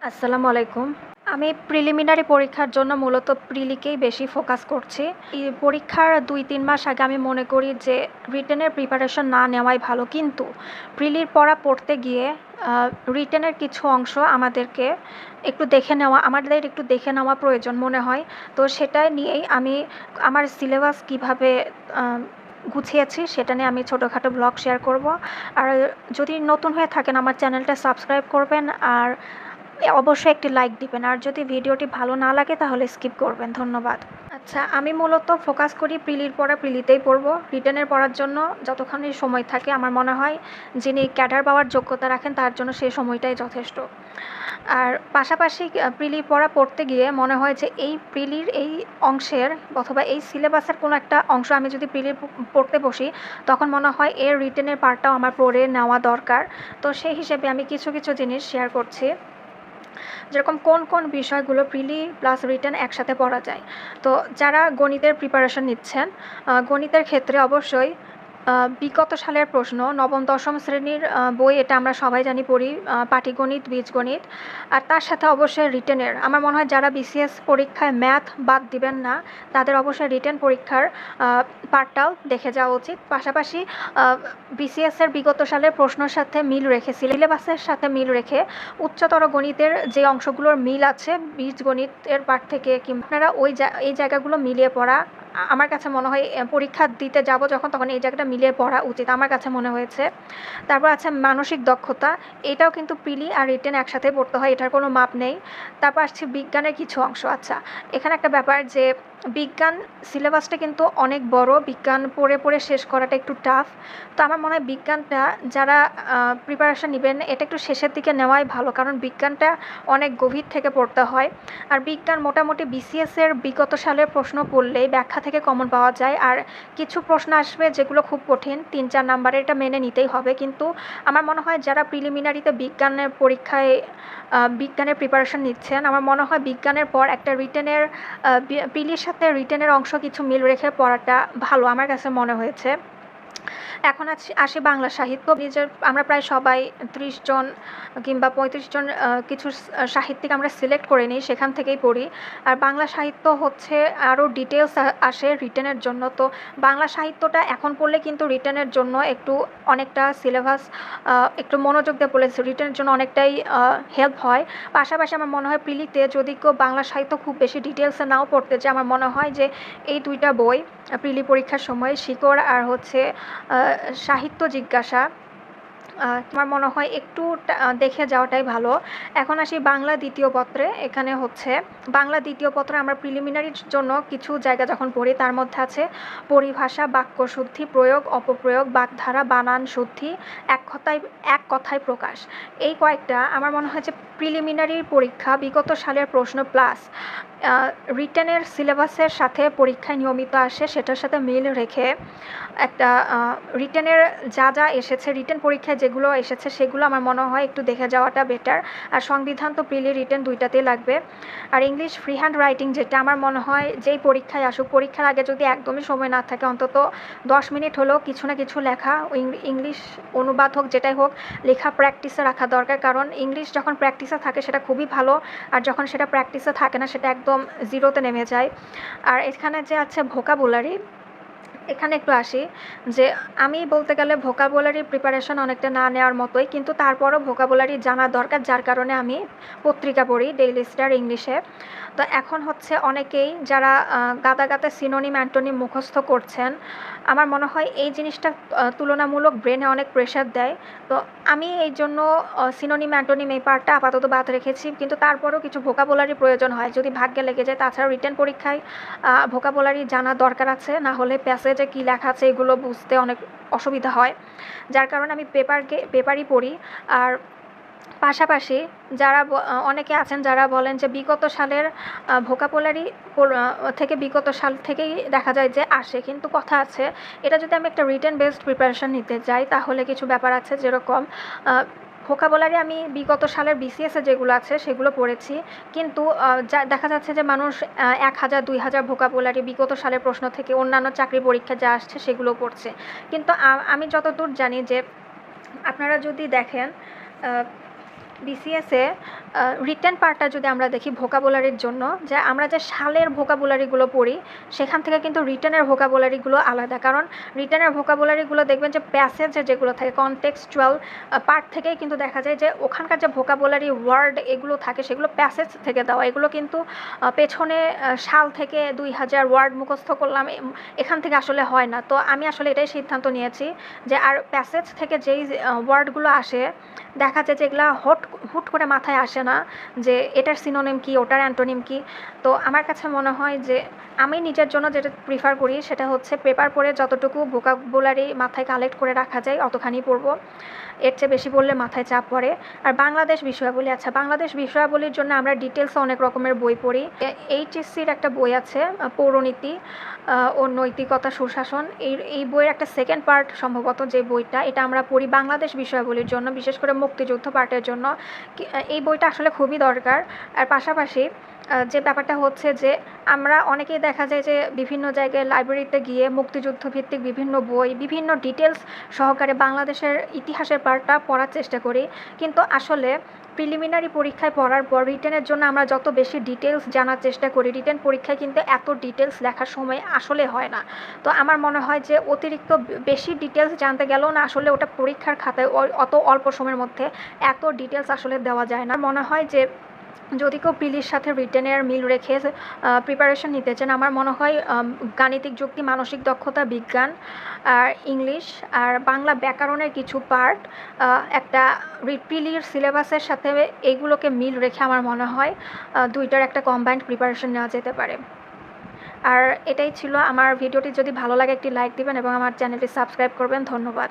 আসসালামু আলাইকুম। আমি প্রিলিমিনারি পরীক্ষার জন্য মূলত প্রিলিকেই বেশি ফোকাস করছি। এই পরীক্ষার ২-৩ মাস আগে আমি মনে করি যে রিটেনের প্রিপারেশন না নেওয়াই ভালো। কিন্তু প্রিলির পড়া পড়তে গিয়ে রিটেনের কিছু অংশ আমাদের একটু দেখে নেওয়া প্রয়োজন মনে হয়। তো সেটাই নিয়েই আমি আমার সিলেবাস কীভাবে গুছিয়েছি সেটা নিয়ে আমি ছোটোখাটো ব্লগ শেয়ার করব। আর যদি নতুন হয়ে থাকেন আমার চ্যানেলটা সাবস্ক্রাইব করবেন আর অবশ্যই একটি লাইক দিবেন। আর যদি ভিডিওটি ভালো না লাগে তাহলে স্কিপ করবেন। ধন্যবাদ। আচ্ছা, আমি মূলত ফোকাস করি প্রিলির পড়া প্রিলিতেই পড়ব। রিটেনের পড়ার জন্য যতক্ষণই সময় থাকে আমার মনে হয় যিনি ক্যাডার পাওয়ার যোগ্যতা রাখেন তার জন্য সেই সময়টাই যথেষ্ট। আর পাশাপাশি প্রিলি পড়া পড়তে গিয়ে মনে হয় যে এই প্রিলির এই অংশের অথবা এই সিলেবাসের কোনো একটা অংশ আমি যদি প্রিলি পড়তে বসি তখন মনে হয় এর রিটেনের পার্টটাও আমার পড়ে নেওয়া দরকার। তো সেই হিসেবে আমি কিছু জিনিস শেয়ার করছি। যেরকম কোন বিষয়গুলো প্রিলি প্লাস রিটেন একসাথে পড়া যায়। তো যারা গণিতের প্রিপারেশন নিচ্ছেন, গণিতের ক্ষেত্রে অবশ্যই বিগত সালের প্রশ্ন নবম-দশম শ্রেণীর বই, এটা আমরা সবাই জানি পড়ি, পাটিগণিত, বীজগণিত। আর তার সাথে অবশ্যই রিটেনের আমার মনে হয় যারা বিসিএস পরীক্ষায় ম্যাথ বাদ দিবেন না তাদের অবশ্যই রিটেন পরীক্ষার পার্টটাও দেখে যাওয়া উচিত। পাশাপাশি বিসিএসের বিগত সালের প্রশ্নের সাথে মিল রেখে সিলেবাসের সাথে মিল রেখে উচ্চতর গণিতের যে অংশগুলোর মিল আছে বীজগণিতের পার্ট থেকে কিংবা আপনারা এই জায়গাগুলো মিলিয়ে পড়া আমার কাছে মনে হয় পরীক্ষা দিতে যাব যখন তখন এই জায়গাটা মিলিয়ে পড়া উচিত আমার কাছে মনে হয়েছে। তারপর আছে মানসিক দক্ষতা, এটাও কিন্তু প্রিলি আর রিটেন একসাথে পড়তে হয়, এটার কোনো মাপ নেই। তারপর আসছে বিজ্ঞানের কিছু অংশ। আচ্ছা, এখানে একটা ব্যাপার যে বিজ্ঞান সিলেবাসটা কিন্তু অনেক বড়, বিজ্ঞান পড়ে শেষ করাটা একটু টাফ। তো আমার মনে হয় বিজ্ঞানটা যারা প্রিপারেশন নেবেন এটা একটু শেষের দিকে নেওয়াই ভালো, কারণ বিজ্ঞানটা অনেক গভীর থেকে পড়তে হয়। আর বিজ্ঞান মোটামুটি বিসিএসের বিগত সালের প্রশ্ন পড়লেই ব্যাখ্যা থেকে কমন পাওয়া যায়। আর কিছু প্রশ্ন আসবে যেগুলো খুব কঠিন, ৩-৪ নাম্বারের, এটা মেনে নিতেই হবে। কিন্তু আমার মনে হয় যারা প্রিলিমিনারিতে বিজ্ঞানের পরীক্ষায় বিজ্ঞানের প্রিপারেশন নিচ্ছেন আমার মনে হয় বিজ্ঞানের পর একটা রিটেনের প্রিলির সাথে রিটেনের অংশ কিছু মিল রেখে পড়াটা ভালো আমার কাছে মনে হয়েছে। এখন আসি বাংলা সাহিত্য। আমরা প্রায় সবাই ৩০ জন কিংবা ৩৫ জন কিছু সাহিত্যিক আমরা সিলেক্ট করে নিই, সেখান থেকেই পড়ি। আর বাংলা সাহিত্য হচ্ছে আরও ডিটেলস আসে রিটেনের জন্য। তো বাংলা সাহিত্যটা এখন পড়লে কিন্তু রিটেনের জন্য অনেকটা সিলেবাস একটু মনোযোগ দিয়ে পড়লে রিটেনের জন্য অনেকটাই হেল্প হয়। পাশাপাশি আমার মনে হয় প্রিলিতে যদি কেউ বাংলা সাহিত্য খুব বেশি ডিটেলসে নাও পড়তে চায় আমার মনে হয় যে এই দুইটা বই প্রিলি পরীক্ষার সময় শিকড় আর হচ্ছে সাহিত্য জিজ্ঞাসা আমার মনে হয় একটু দেখে যাওয়াটাই ভালো। এখন আসি বাংলা দ্বিতীয় পত্রে। এখানে হচ্ছে বাংলা দ্বিতীয় পত্রে আমরা প্রিলিমিনারির জন্য কিছু জায়গা যখন পড়ি তার মধ্যে আছে পরিভাষা, বাক্য শুদ্ধি, প্রয়োগ, অপপ্রয়োগ, বাগধারা, বানান শুদ্ধি, এক কথায় প্রকাশ। এই কয়েকটা আমার মনে হয় যে প্রিলিমিনারির পরীক্ষা বিগত সালের প্রশ্ন প্লাস রিটেনের সিলেবাসের সাথে পরীক্ষায় নিয়মিত আসে, সেটার সাথে মিল রেখে একটা রিটেনের যা এসেছে, রিটেন পরীক্ষায় যেগুলো এসেছে সেগুলো আমার মনে হয় একটু দেখে যাওয়াটা বেটার। আর সংবিধান তো প্রিলি রিটেন দুইটাতেই লাগবে। আর ইংলিশ ফ্রি হ্যান্ড রাইটিং, যেটা আমার মনে হয় যেই পরীক্ষায় আসুক পরীক্ষার আগে যদি একদমই সময় না থাকে অন্তত 10 মিনিট হলেও কিছু না কিছু লেখা, ইংলিশ অনুবাদ হোক যেটাই হোক, লেখা প্র্যাকটিসে রাখা দরকার। কারণ ইংলিশ যখন প্র্যাকটিসে থাকে সেটা খুবই ভালো, আর যখন সেটা প্র্যাকটিসে থাকে না সেটা একদম জিরোতে নেমে যায়। আর এখানে যে আছে ভোকাবুলারি, এখানে একটু আসি যে আমি বলতে গেলে ভোকাবুলারি প্রিপারেশন অনেকটা না নেওয়ার মতোই, কিন্তু তারপরও ভোকাবুলারি জানা দরকার, যার কারণে আমি পত্রিকা পড়ি ডেইলি স্টার ইংলিশে। তো এখন হচ্ছে অনেকেই যারা গাদা সিনোনিম অ্যান্টোনিম মুখস্থ করছেন আমার মনে হয় এই জিনিসটা তুলনামূলক ব্রেনে অনেক প্রেশার দেয়। তো আমি এই জন্য সিনোনিম অ্যান্টোনিম এই পার্টটা আপাতত বাদ রেখেছি, কিন্তু তারপরেও কিছু ভোকাবুলারি প্রয়োজন হয় যদি ভাগ্যে লেগে যায়। তাছাড়া রিটেন পরীক্ষায় ভোকাবুলারি জানা দরকার আছে, না হলে প্যাসেজে কী লেখা আছে এগুলো বুঝতে অনেক অসুবিধা হয়, যার কারণে আমি পেপারই পড়ি। আর পাশাপাশি অনেকে আছেন যারা বলেন যে বিগত সালের ভোকাবুলারি থেকে বিগত সাল থেকেই দেখা যায় যে আসে, কিন্তু কথা আছে এটা যদি আমি একটা রিটেন বেসড প্রিপারেশন নিতে যাই তাহলে কিছু ব্যাপার আছে। যেরকম ভোকাবুলারি আমি বিগত সালের বিসিএসে যেগুলো আছে সেগুলো পড়েছি, কিন্তু দেখা যাচ্ছে যে মানুষ 1000-2000 ভোকাবুলারি বিগত সালের প্রশ্ন থেকে অন্যান্য চাকরি পরীক্ষা যা আসছে সেগুলো পড়ছে। কিন্তু আমি যতদূর জানি যে আপনারা যদি দেখেন বিসিএসে রিটেন পার্টটা যদি আমরা দেখি ভোকাবুলারির জন্য, যে আমরা যে সালের ভোকাবুলারিগুলো পড়ি সেখান থেকে কিন্তু রিটেনের ভোকাবুলারিগুলো আলাদা। কারণ রিটেনের ভোকাবুলারিগুলো দেখবেন যে প্যাসেজে যেগুলো থাকে কনটেক্সচুয়াল পার্ট থেকেই কিন্তু দেখা যায় যে ওখানকার যে ভোকাবুলারি ওয়ার্ড এগুলো থাকে সেগুলো প্যাসেজ থেকে দেওয়া। এগুলো কিন্তু পেছনে সাল থেকে 2000 ওয়ার্ড মুখস্থ করলাম এখান থেকে আসলে হয় না। তো আমি আসলে এটাই সিদ্ধান্ত নিয়েছি যে আর প্যাসেজ থেকে যেই ওয়ার্ডগুলো আসে দেখা যায় যে এগুলা হুট করে মাথায় আসে না যে এটার সিনোনিম কি, ওটার অ্যান্টোনিম কি। তো আমার কাছে মনে হয় যে আমি নিজের জন্য যেটা প্রিফার করি সেটা হচ্ছে পেপার পড়ে যতটুকু ভোকাবুলারি মাথায় কালেক্ট করে রাখা যায় অতখানি পড়বো, এর চেয়ে বেশি পড়লে মাথায় চাপ পড়ে। আর বাংলাদেশ বিষয়াবলী, আচ্ছা বাংলাদেশ বিষয়াবলীর জন্য আমরা ডিটেলসে অনেক রকমের বই পড়ি। এইচএসসির একটা বই আছে পৌরনীতি ও নৈতিকতা সুশাসন, এই বইয়ের একটা সেকেন্ড পার্ট সম্ভবত যে বইটা, এটা আমরা পড়ি বাংলাদেশ বিষয়াবলীর জন্য, বিশেষ করে মুক্তিযুদ্ধ পার্টের জন্য। এই বইটা আসলে খুবই দরকার। আর পাশাপাশি যে ব্যাপারটা হচ্ছে যে আমরা অনেকেই দেখা যায় যে বিভিন্ন জায়গায় লাইব্রেরিতে গিয়ে মুক্তিযুদ্ধ ভিত্তিক বিভিন্ন বই বিভিন্ন ডিটেলস সহকারে বাংলাদেশের ইতিহাসের পার্টটা পড়ার চেষ্টা করি, কিন্তু আসলে প্রিলিমিনারি পরীক্ষায় পড়ার পর রিটেনের জন্য আমরা যত বেশি ডিটেলস জানার চেষ্টা করি, রিটেন পরীক্ষায় কিন্তু এত ডিটেলস লেখার সময় আসলে হয় না। তো আমার মনে হয় যে অতিরিক্ত বেশি ডিটেলস জানতে গেলেও না আসলে ওটা পরীক্ষার খাতায় অত অল্প সময়ের মধ্যে এত ডিটেলস আসলে দেওয়া যায় না। মনে হয় যে যদি কেউ প্রিলির সাথে রিটেনের মিল রেখে প্রিপারেশন নিতে চান, আমার মনে হয় গাণিতিক যুক্তি, মানসিক দক্ষতা, বিজ্ঞান আর ইংলিশ আর বাংলা ব্যাকরণের কিছু পার্ট একটা প্রিলির সিলেবাসের সাথে এইগুলোকে মিল রেখে আমার মনে হয় দুইটার একটা কম্বাইন্ড প্রিপারেশন নেওয়া যেতে পারে। আর এটাই ছিল আমার ভিডিওটি। যদি ভালো লাগে একটি লাইক দিবেন এবং আমার চ্যানেলটি সাবস্ক্রাইব করবেন। ধন্যবাদ।